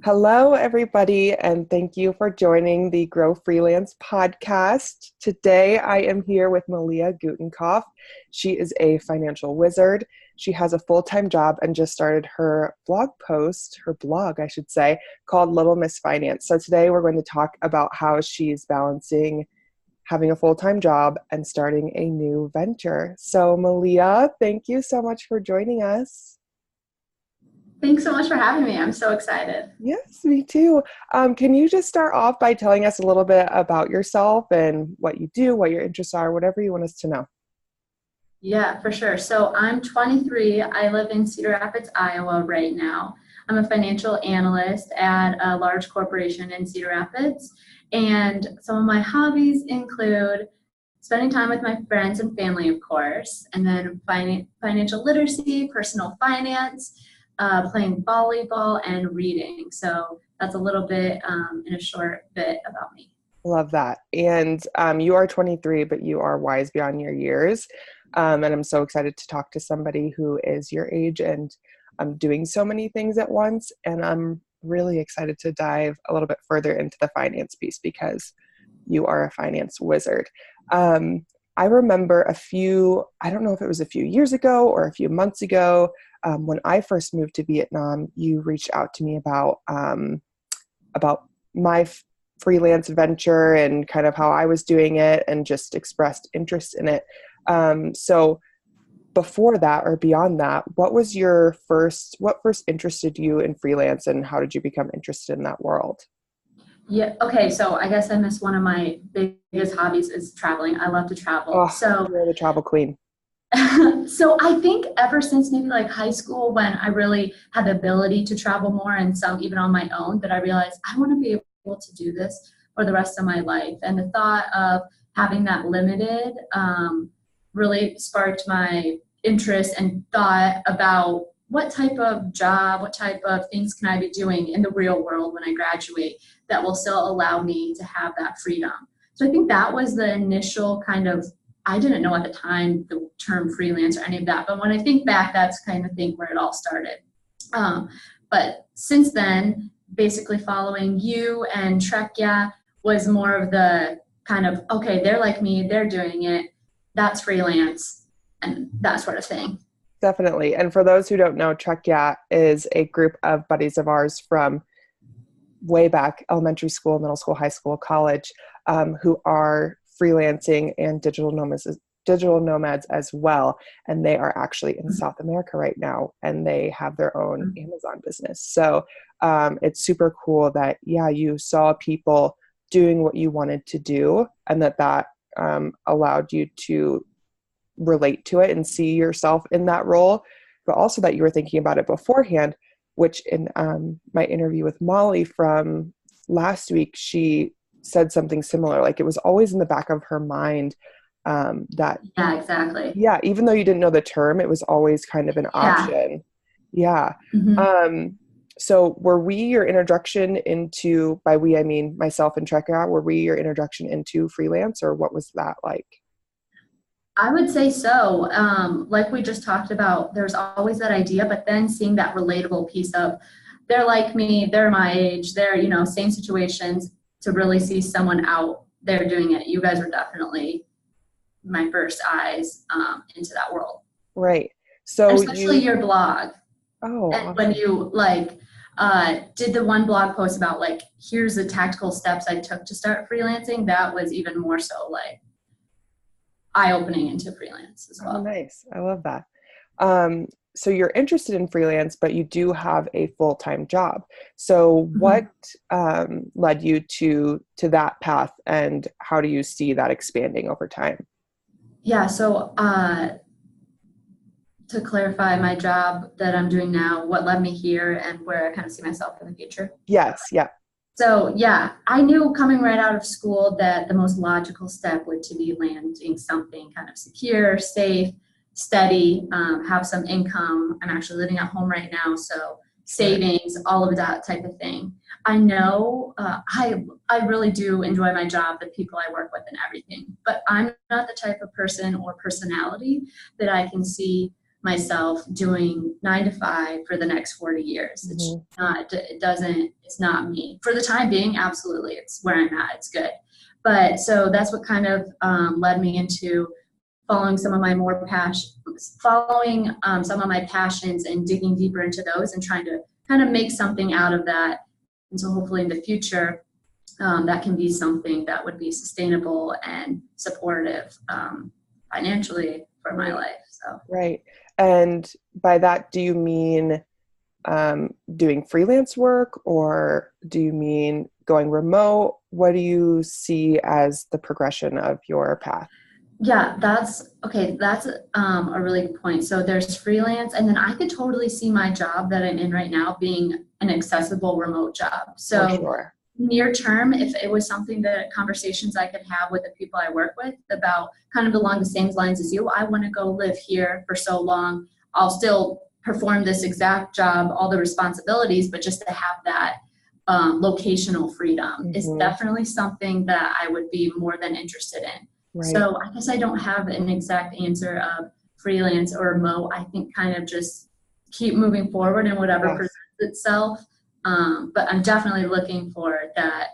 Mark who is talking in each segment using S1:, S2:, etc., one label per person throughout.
S1: Hello, everybody, and thank you for joining the Grow Freelance podcast. Today, I am here with Malia Gutenkopf. She is a financial wizard. She has a full-time job and just started her blog, I should say, called Little Miss Finance. So today, we're going to talk about how she's balancing having a full-time job and starting a new venture. So, Malia, thank you so much for joining us.
S2: Thanks so much for having me. I'm so excited.
S1: Yes, me too. Can you just start off by telling us a little bit about yourself and what you do, what your interests are, whatever you want us to know?
S2: Yeah, for sure. So I'm 23. I live in Cedar Rapids, Iowa right now. I'm a financial analyst at a large corporation in Cedar Rapids. And some of my hobbies include spending time with my friends and family, of course, and then financial literacy, personal finance, playing volleyball, and reading. So that's a little bit in a short bit about me.
S1: Love that. And you are 23, but you are wise beyond your years. And I'm so excited to talk to somebody who is your age and doing so many things at once. And I'm really excited to dive a little bit further into the finance piece because you are a finance wizard. Um, I remember I don't know if it was a few years ago or a few months ago, when I first moved to Vietnam, you reached out to me about my freelance venture and kind of how I was doing it and just expressed interest in it. So before that or beyond that, what first interested you in freelance and how did you become interested in that world?
S2: Yeah. Okay. So I guess I missed one of my biggest hobbies is traveling. I love to travel.
S1: Oh, you're the travel queen.
S2: So I think ever since maybe like high school, when I really had the ability to travel more and some even on my own, that I realized I want to be able to do this for the rest of my life. And the thought of having that limited really sparked my interest and thought about what type of job, what type of things can I be doing in the real world when I graduate that will still allow me to have that freedom. So I think that was the initial kind of, I didn't know at the time the term freelance or any of that, but when I think back, that's kind of think where it all started. But since then, basically following you and Trekya was more of the kind of, okay, they're like me, they're doing it, that's freelance, and that sort of thing.
S1: Definitely. And for those who don't know, Trek Yeah is a group of buddies of ours from way back, elementary school, middle school, high school, college, who are freelancing and digital nomads as well. And they are actually in South America right now, and they have their own Amazon business. So it's super cool that, yeah, you saw people doing what you wanted to do, and that allowed you to relate to it and see yourself in that role, but also that you were thinking about it beforehand, which in my interview with Molly from last week, she said something similar. Like it was always in the back of her mind that,
S2: Yeah, exactly.
S1: yeah, even though you didn't know the term, it was always kind of an
S2: Yeah.
S1: option. Yeah.
S2: Hmm.
S1: So were we your introduction into, by we, I mean myself and Trekka, were we your introduction into freelance, or what was that like?
S2: I would say so. Like we just talked about, there's always that idea, but then seeing that relatable piece of they're like me, they're my age, they're, same situations to really see someone out there doing it. You guys were definitely my first eyes into that world,
S1: Right.
S2: and
S1: So
S2: especially
S1: you,
S2: your blog.
S1: oh,
S2: And when
S1: awesome.
S2: you did the one blog post about like, here's the tactical steps I took to start freelancing, that was even more so like eye-opening into freelance as
S1: Oh,
S2: well.
S1: nice. I love that. Um, so you're interested in freelance, but you do have a full-time job. So what
S2: Mhm.
S1: led you to that path, and how do you see that expanding over time?
S2: Yeah, so to clarify my job that I'm doing now, what led me here and where I kind of see myself in the future.
S1: Yes, yeah.
S2: So yeah, I knew coming right out of school that the most logical step would to be landing something kind of secure, safe, steady, have some income. I'm actually living at home right now, so
S1: Smart.
S2: savings, all of that type of thing. I know I really do enjoy my job, the people I work with, and everything. But I'm not the type of person or personality that I can see myself doing 9 to 5 for the next 40 years. It's
S1: Mhm.
S2: not, it's not me. For the time being, absolutely, it's where I'm at, it's good. But so that's what kind of led me into following some of my some of my passions and digging deeper into those and trying to kind of make something out of that. And so hopefully in the future, that can be something that would be sustainable and supportive financially for my life. So
S1: Right. And by that, do you mean doing freelance work, or do you mean going remote? What do you see as the progression of your path?
S2: yeah, that's okay. That's a really good point. So there's freelance, and then I could totally see my job that I'm in right now being an accessible remote job.
S1: For
S2: So
S1: sure.
S2: near term, if it was something that conversations I could have with the people I work with about kind of along the same lines as you, I want to go live here for so long. I'll still perform this exact job, all the responsibilities, but just to have that locational freedom is
S1: Hmm.
S2: definitely something that I would be more than interested in.
S1: Right.
S2: So I guess I don't have an exact answer of freelance or remote. I think kind of just keep moving forward in whatever
S1: Yes.
S2: presents itself. But I'm definitely looking for that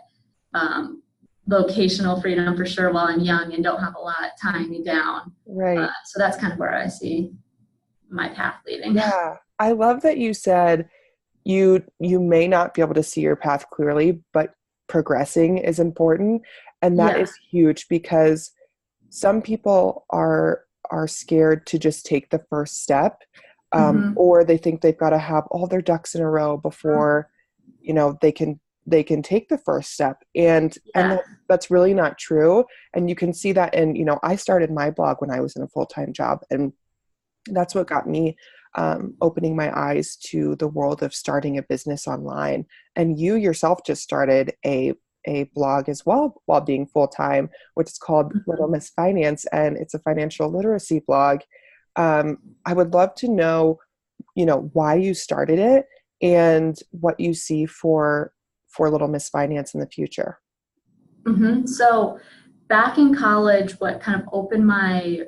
S2: locational freedom for sure while I'm young and don't have a lot tying me down.
S1: Right.
S2: So that's kind of where I see my path leading.
S1: Yeah. I love that you said you may not be able to see your path clearly, but progressing is important. And that
S2: Yeah.
S1: is huge because some people are scared to just take the first step,
S2: Mm-hmm.
S1: or they think they've got to have all their ducks in a row before they can take the first step, and
S2: Yeah.
S1: that's really not true. And you can see that in, I started my blog when I was in a full-time job, and that's what got me opening my eyes to the world of starting a business online. And you yourself just started a blog as well while being full-time, which is called Little Miss Finance, and it's a financial literacy blog. I would love to know, why you started it and what you see for Little Miss Finance in the future.
S2: Mm-hmm. So back in college, what kind of opened my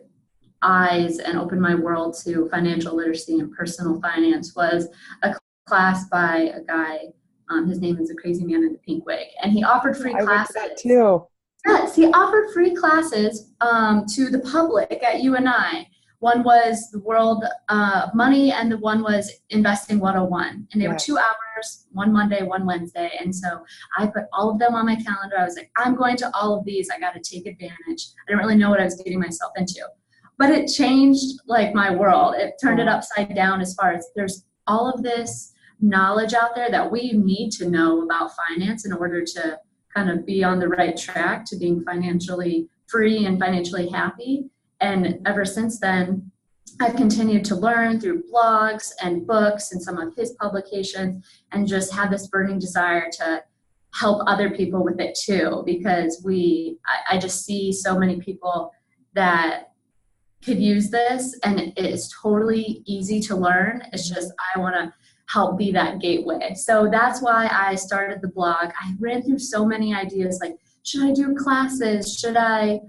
S2: eyes and opened my world to financial literacy and personal finance was a class by a guy. His name is the Crazy Man in the Pink Wig, and he offered free
S1: I went to that
S2: classes.
S1: too.
S2: Yes, he offered free classes to the public at UNI. One was the world of money, and the one was investing 101. And they were
S1: Yes.
S2: 2 hours, one Monday, one Wednesday. And so I put all of them on my calendar. I was like, I'm going to all of these. I got to take advantage. I didn't really know what I was getting myself into. But it changed like my world. It turned it
S1: Wow.
S2: upside down as far as there's all of this knowledge out there that we need to know about finance in order to kind of be on the right track to being financially free and financially happy. And ever since then, I've continued to learn through blogs and books and some of his publications, and just have this burning desire to help other people with it too, because I just see so many people that could use this, and it is totally easy to learn. It's just I want to help be that gateway. So that's why I started the blog. I ran through so many ideas, like, should I do classes? Should I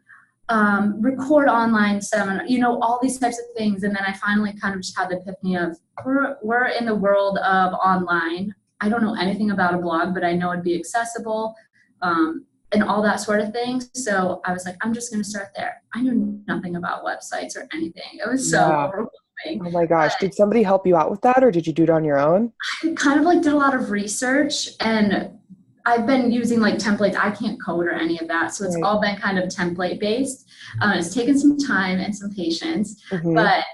S2: record online seminar? All these types of things. And then I finally kind of just had the epiphany of we're in the world of online. I don't know anything about a blog, but I know it'd be accessible. And all that sort of thing. So I was like, I'm just going to start there. I knew nothing about websites or anything. It was so
S1: Yeah.
S2: overwhelming.
S1: Oh my gosh. Did somebody help you out with that, or did you do it on your own?
S2: I kind of like did a lot of research, and I've been using like templates. I can't code or any of that. So it's
S1: Right.
S2: all been kind of template based. It's taken some time and some patience,
S1: Hmm.
S2: but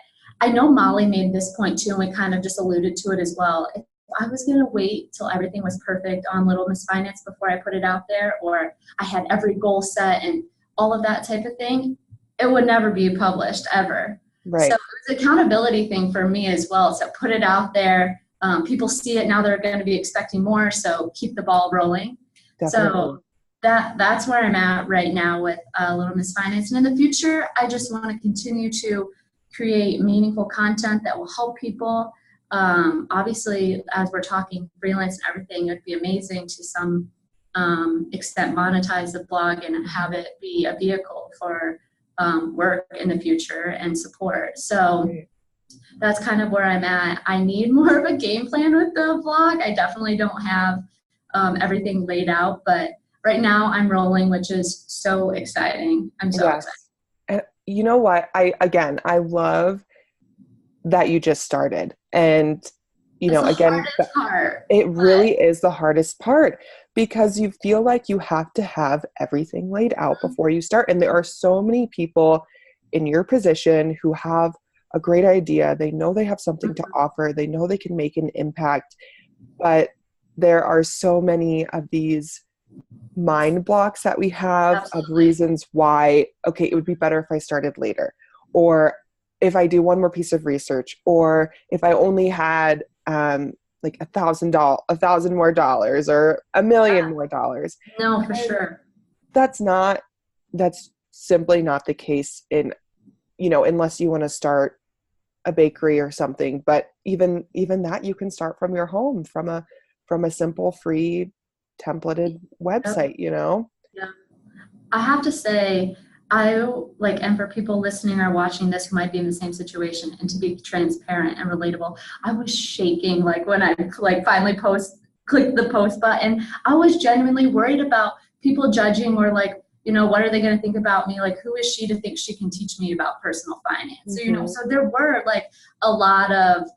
S2: I know Molly made this point too, and we kind of just alluded to it as well. If I was going to wait till everything was perfect on Little Miss Finance before I put it out there, or I had every goal set and all of that type of thing, it would never be published ever. So
S1: Right.
S2: it's an accountability thing for me as well. So put it out there. People see it now; they're going to be expecting more. So keep the ball rolling.
S1: Definitely.
S2: So that's where I'm at right now with Little Miss Finance. And in the future, I just want to continue to create meaningful content that will help people. Obviously, as we're talking freelance and everything, it'd be amazing to some extent monetize the blog and have it be a vehicle for work in the future and support. So
S1: Right.
S2: that's kind of where I'm at. I need more of a game plan with the blog. I definitely don't have everything laid out, but right now I'm rolling, which is so exciting. I'm so excited.
S1: Yes. And you know what? I love that you just started. And,
S2: It's the
S1: again,
S2: hardest part.
S1: it
S2: But
S1: really is the hardest part because you feel like you have to have everything laid out before you start. And there are so many people in your position who have a great idea. They know they have something to offer. They know they can make an impact, but there are so many of these mind blocks that we have of
S2: absolutely.
S1: reasons why, okay, it would be better if I started later, or if I do one more piece of research, or if I only had like $1,000 more dollars, or $1 million more dollars.
S2: No, for
S1: And
S2: sure.
S1: that's simply not the case unless you want to start a bakery or something. But even that, you can start from your home, from a simple free templated
S2: Yep.
S1: website.
S2: Yeah. I have to say, I like, and for people listening or watching this who might be in the same situation, and to be transparent and relatable, I was shaking like when I like finally clicked the post button. I was genuinely worried about people judging, or like, what are they going to think about me? Like, who is she to think she can teach me about personal finance? So,
S1: Mm-hmm.
S2: so there were like a lot of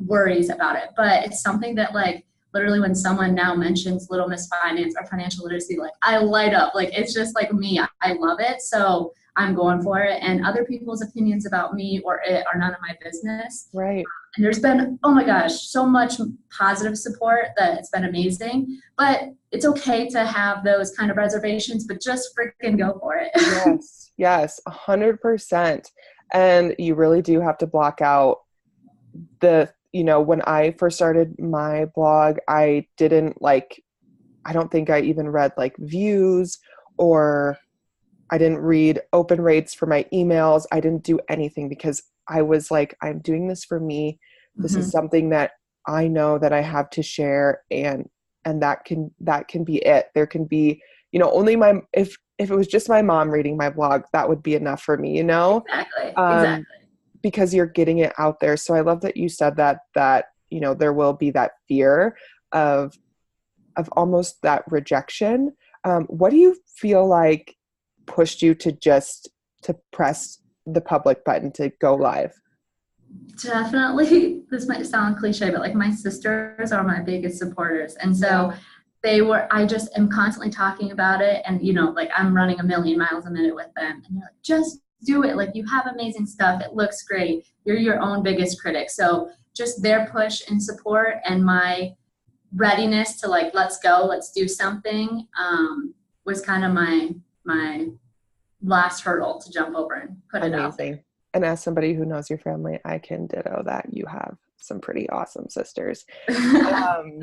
S2: worries about it, but it's something that like, literally when someone now mentions Little Miss Finance or financial literacy, like I light up. Like it's just like me. I love it. So I'm going for it. And other people's opinions about me or it are none of my business.
S1: Right.
S2: And there's been, oh my gosh, so much positive support that it's been amazing. But it's okay to have those kind of reservations, but just freaking go for it.
S1: Yes, 100%. And you really do have to block out when I first started my blog, I don't think I even read like views, or I didn't read open rates for my emails. I didn't do anything because I was like, I'm doing this for me. This is
S2: Mhm.
S1: something that I know that I have to share, and that can be it. There can be, only if it was just my mom reading my blog, that would be enough for me.
S2: Exactly.
S1: Um,
S2: Exactly.
S1: because you're getting it out there. So I love that you said that there will be that fear of almost that rejection. What do you feel like pushed you to press the public button to go live?
S2: Definitely, this might sound cliche, but like my sisters are my biggest supporters. And so
S1: Yeah.
S2: I just am constantly talking about it. And, like I'm running a million miles a minute with them. And they're like, just do it. Like you have amazing stuff. It looks great. You're your own biggest critic. So just their push and support and my readiness to like, let's go, let's do something, was kind of my last hurdle to jump over and put it out
S1: Amazing. And as somebody who knows your family, I can ditto that you have some pretty awesome sisters.
S2: there.
S1: Um,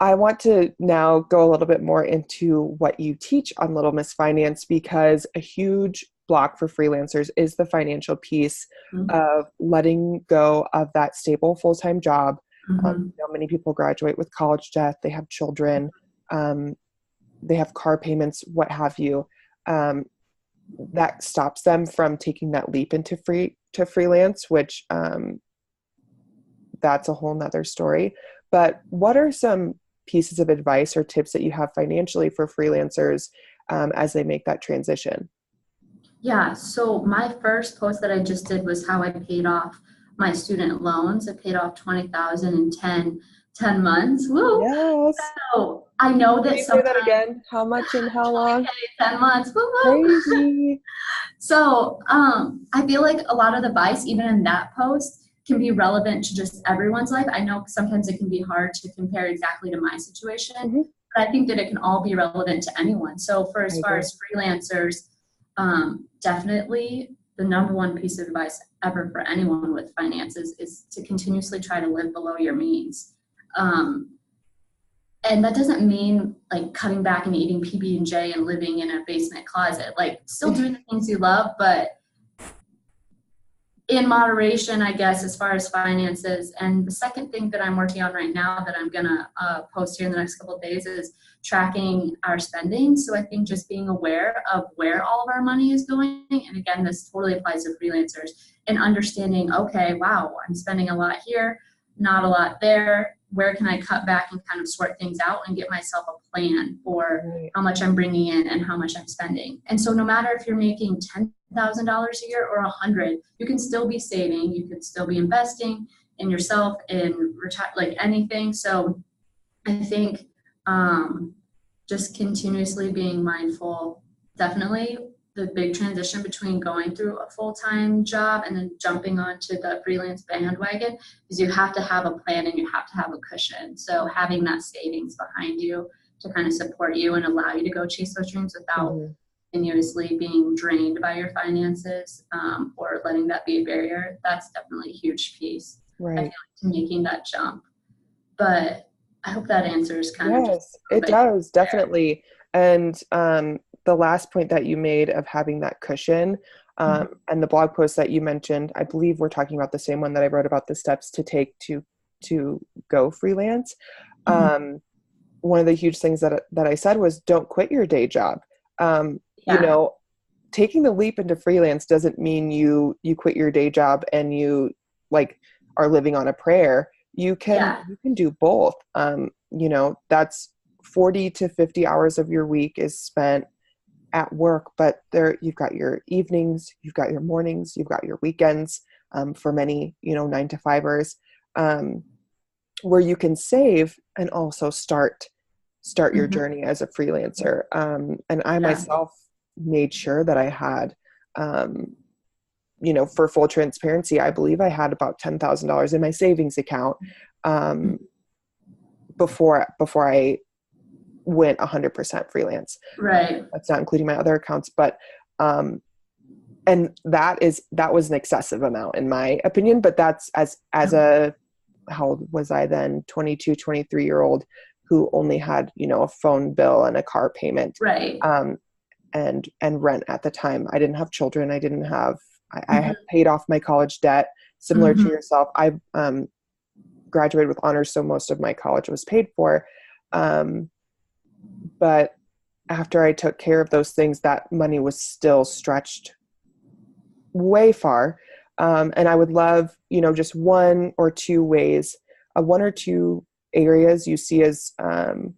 S1: I want to now go a little bit more into what you teach on Little Miss Finance, because a huge block for freelancers is the financial piece of letting go of that stable full-time job.
S2: Mm-hmm.
S1: Many people graduate with college debt, they have children, they have car payments, what have you. That stops them from taking that leap into freelance, which that's a whole nother story. But what are some pieces of advice or tips that you have financially for freelancers as they make that transition?
S2: Yeah, so my first post that I just did was how I paid off my student loans. I paid off 20,000 in 10 months. Woo!
S1: Yes.
S2: So I know
S1: Can
S2: that
S1: you say that
S2: sometimes
S1: again? How much and how long?
S2: 20K, 10 months. Woo woo.
S1: Crazy.
S2: So I feel like a lot of the advice, even in that post, can be relevant to just everyone's life. I know sometimes it can be hard to compare exactly to my situation,
S1: Hmm.
S2: but I think that it can all be relevant to anyone. So for
S1: I
S2: as far
S1: agree.
S2: as freelancers, definitely the number one piece of advice ever for anyone with finances is to continuously try to live below your means. Um, and that doesn't mean like cutting back and eating PB&J and living in a basement closet. Like still doing the things you love, but in moderation, I guess, as far as finances. And the second thing that I'm working on right now that I'm going to post here in the next couple of days is tracking our spending. So I think just being aware of where all of our money is going. And again, this totally applies to freelancers, and understanding, okay, wow, I'm spending a lot here, not a lot there. Where can I cut back and kind of sort things out and get myself a plan for how much I'm bringing in and how much I'm spending. And so no matter if you're making $10,000 a year or 100, you can still be saving. You could still be investing in yourself, in like anything. So I think just continuously being mindful, definitely the big transition between going through a full-time job and then jumping onto the freelance bandwagon is you have to have a plan and you have to have a cushion. So having that savings behind you to kind of support you and allow you to go chase those dreams without continuously being drained by your finances, or letting that be a barrier, that's definitely a huge piece.
S1: Right.
S2: I feel like, to making that jump. But I hope that answers kind of just.
S1: Yes, it does, definitely. And the last point that you made of having that cushion, and the blog post that you mentioned, I believe we're talking about the same one that I wrote about the steps to take to go freelance. One of the huge things that I said was don't quit your day job. You know, taking the leap into freelance doesn't mean you quit your day job and you like are living on a prayer. You can do both. You know, that's 40 to 50 hours of your week is spent at work, but there you've got your evenings, you've got your mornings, you've got your weekends, for many, 9-to-5ers, where you can save and also start your journey as a freelancer. And I myself made sure that I had, for full transparency, I believe I had about $10,000 in my savings account, before I went 100% freelance.
S2: Right.
S1: That's not including my other accounts, but, and that was an excessive amount in my opinion, but that's as a, how old was I then? 22, 23-year-old who only had, a phone bill and a car payment.
S2: Right.
S1: And rent at the time. I didn't have children. I had paid off my college debt, similar to yourself. I graduated with honors, so most of my college was paid for. But after I took care of those things, that money was still stretched way far. And I would love, just one or two areas you see as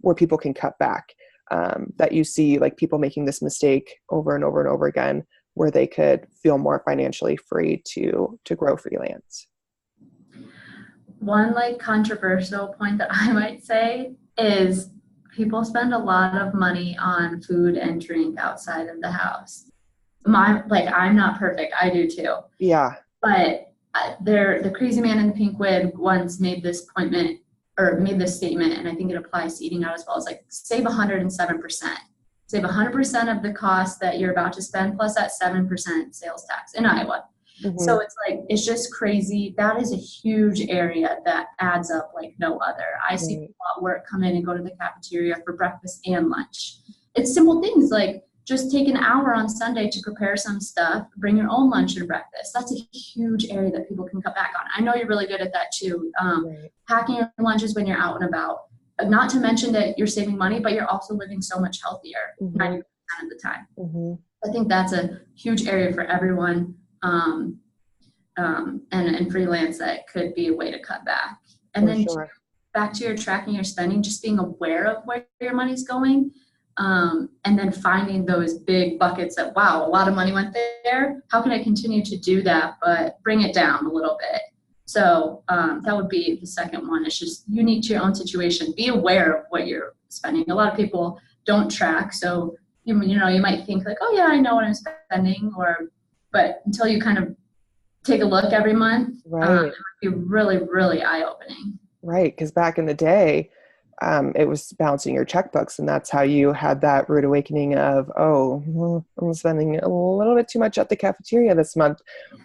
S1: where people can cut back, that you see like people making this mistake over and over and over again, where they could feel more financially free to grow freelance.
S2: One like controversial point that I might say is people spend a lot of money on food and drink outside of the house. I'm not perfect. I do too.
S1: Yeah.
S2: But the crazy man in the pink wig once made this statement, and I think it applies to eating out as well. It's like save 107%. Save 100% of the cost that you're about to spend plus that 7% sales tax in Iowa. So it's just crazy. That is a huge area that adds up like no other. I see people at work come in and go to the cafeteria for breakfast and lunch. It's simple things like just take an hour on Sunday to prepare some stuff, bring your own lunch and breakfast. That's a huge area that people can cut back on. I know you're really good at that too. Packing your lunches when you're out and about. Not to mention that you're saving money, but you're also living so much healthier 90% of the time. I think that's a huge area for everyone. And freelance, that could be a way to cut back. And then back to your tracking your spending, just being aware of where your money's going, and then finding those big buckets that, wow, a lot of money went there. How can I continue to do that, but bring it down a little bit? So that would be the second one. It's just unique to your own situation. Be aware of what you're spending. A lot of people don't track, so you might think like, oh yeah, I know what I'm spending, but until you kind of take a look every month, it might be really, really eye-opening. Right,
S1: because back in the day, it was balancing your checkbooks, and that's how you had that rude awakening of, I'm spending a little bit too much at the cafeteria this month.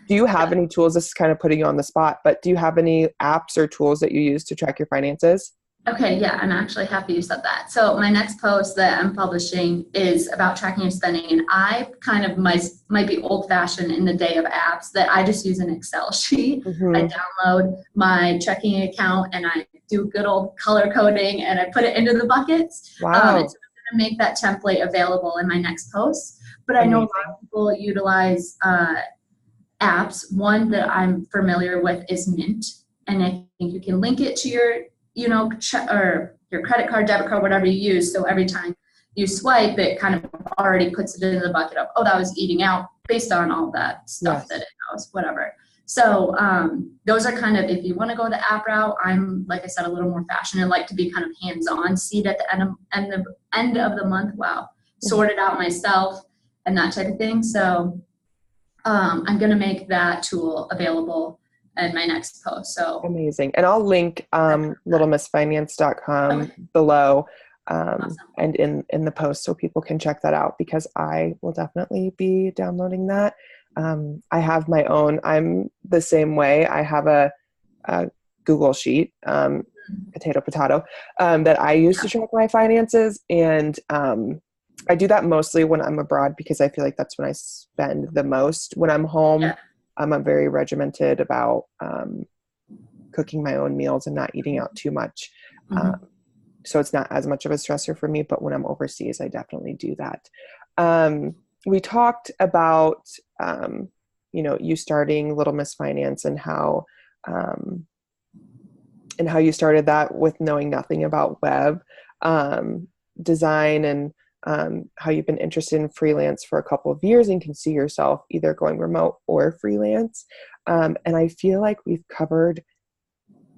S1: Do you have any tools? This is kind of putting you on the spot, but do you have any apps or tools that you use to track your finances?
S2: Okay, yeah, I'm actually happy you said that. So my next post that I'm publishing is about tracking your spending, and I kind of might be old-fashioned in the day of apps that I just use an Excel sheet. I
S1: Hmm.
S2: download my checking account and I do good old color coding and I put it into the buckets. And
S1: Wow.
S2: so I'm going to make that template available in my next post. But I know a lot
S1: Amazing.
S2: of people utilize apps. One that I'm familiar with is Mint, and I think you can link it to your, or your credit card, debit card, whatever you use. So every time you swipe, it kind of already puts it in the bucket of, oh, that was eating out based on all that stuff that
S1: Yes.
S2: it knows, whatever. So those are kind of, if you want to go the app route, I'm, like I said, a little more fashion and like to be kind of hands-on, see it at the end of the month, wow, sort it out myself and that type of thing. So I'm going to make that tool available in my next post. So
S1: Amazing. And I'll link
S2: okay,
S1: littlemissfinance.com below
S2: awesome.
S1: and in the post so people can check that out because I will definitely be downloading that. I have my own, I'm the same way. I have a Google Sheet, potato, that I use to
S2: Yeah,
S1: track my finances. And I do that mostly when I'm abroad because I feel like that's when I spend the most. When I'm home,
S2: yeah.
S1: I'm very regimented about cooking my own meals and not eating out too much.
S2: Mm-hmm.
S1: So it's not as much of a stressor for me, but when I'm overseas, I definitely do that. We talked about, you starting Little Miss Finance um, and how you started that with knowing nothing about web design and how you've been interested in freelance for a couple of years and can see yourself either going remote or freelance. And I feel like we've covered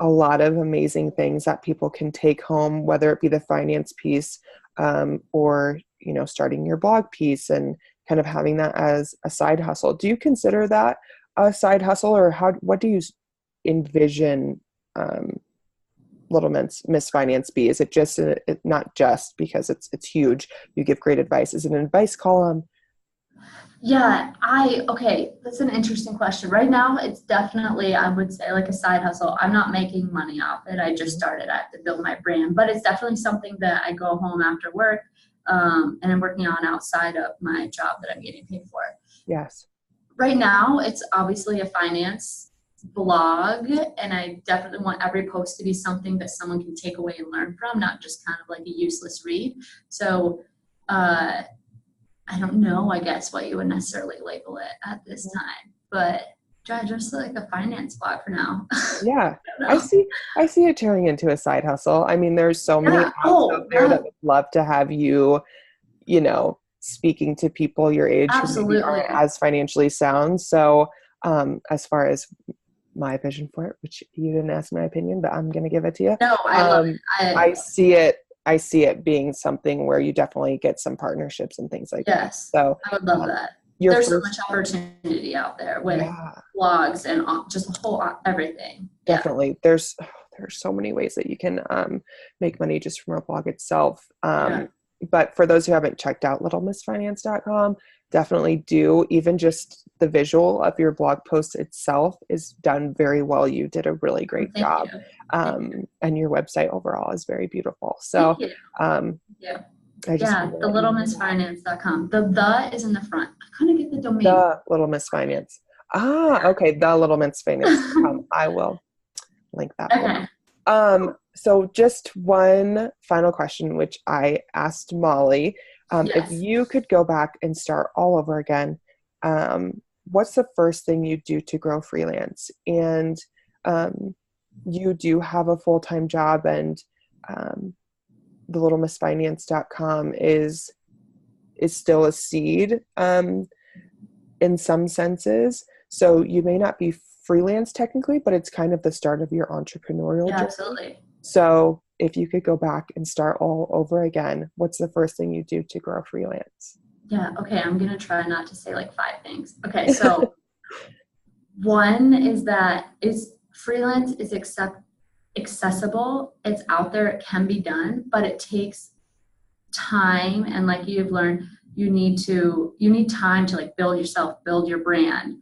S1: a lot of amazing things that people can take home, whether it be the finance piece or starting your blog piece and kind of having that as a side hustle. Do you consider that a side hustle, or what do you envision Little Miss Finance be? Is it just not just because it's huge? You give great advice. Is it an advice column?
S2: Yeah, okay, that's an interesting question. Right now, it's definitely, I would say, like a side hustle. I'm not making money off it. I just started at to build my brand, but it's definitely something that I go home after work and I'm working on outside of my job that I'm getting paid for.
S1: Yes.
S2: Right now, it's obviously a finance blog, and I definitely want every post to be something that someone can take away and learn from, not just kind of like a useless read. So, I don't know, I guess, what you would necessarily label it at this time, but just like a finance blog for now. I
S1: Yeah.
S2: don't
S1: I
S2: know.
S1: see I see it turning into a side hustle. I mean, there's so many
S2: Yeah.
S1: apps out
S2: Oh,
S1: there that would love to have you, speaking to people your age who maybe aren't
S2: absolutely.
S1: as financially sound. So, as far as my vision for it, which you didn't ask my opinion, but I'm going to give it to you.
S2: No, I love it.
S1: Um, I see it. I see it being something where you definitely get some partnerships and things like that.
S2: Yes,
S1: So,
S2: I would love
S1: um,
S2: that.
S1: your
S2: There's so much
S1: first,
S2: opportunity out there with
S1: yeah,
S2: blogs and just a whole everything. Yeah.
S1: definitely. There's so many ways that you can make money just from a blog itself.
S2: Yeah.
S1: But for those who haven't checked out littlemissfinance.com, definitely do. Even just the visual of your blog post itself is done very well. You did a really great
S2: Thank you.
S1: job.
S2: Thank you.
S1: And your website overall is very beautiful.
S2: Thank
S1: So
S2: you.
S1: um,
S2: Yeah.
S1: I just
S2: Yeah.
S1: want to
S2: The
S1: let you know that.
S2: littlemissfinance.com. The is in the front. I couldn't get the domain.
S1: The Little Miss Finance. Ah, okay. The Little Miss Finance.com. I will link that below.
S2: Okay.
S1: So just one final question, which I asked Molly. If
S2: Yes.
S1: you could go back and start all over again, what's the first thing you do to grow freelance? And you do have a full-time job, and the littlemissfinance.com is still a seed in some senses. So you may not be freelance technically, but it's kind of the start of your entrepreneurial
S2: Yeah,
S1: journey.
S2: absolutely.
S1: So if you could go back and start all over again, what's the first thing you do to grow freelance?
S2: Yeah. Okay. I'm going to try not to say like 5 things. Okay. So one is that is freelance is accessible. It's out there. It can be done, but it takes time. And like you've learned, you need time to like build yourself, build your brand,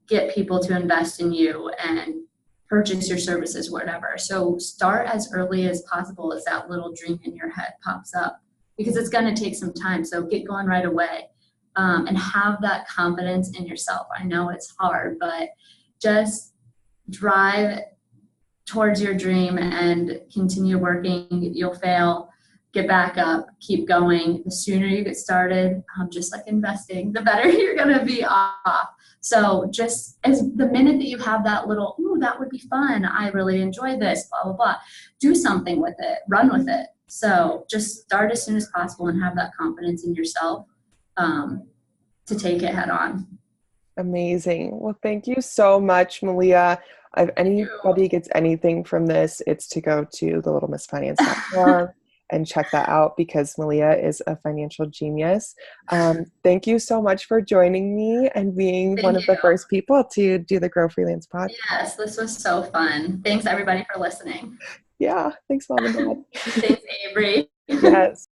S2: get people to invest in you and purchase your services, whatever. So start as early as possible as that little dream in your head pops up, because it's going to take some time. So get going right away, and have that confidence in yourself. I know it's hard, but just drive towards your dream and continue working. You'll fail, get back up, keep going. The sooner you get started, just like investing, the better you're going to be off. So just as the minute that you have that little, ooh, that would be fun, I really enjoy this, blah, blah, blah, do something with it, run with it. So just start as soon as possible and have that confidence in yourself, to take it head on.
S1: Amazing. Well, thank you so much, Malia. If anybody gets anything from this, it's to go to thelittlemissfinance.com and check that out, because Malia is a financial genius. Thank you so much for joining me and being one of the first people to do the Grow Freelance podcast.
S2: Yes, this was so fun. Thanks everybody for listening.
S1: Yeah, thanks, Mom and Dad.
S2: Thanks, Avery.
S1: Yes.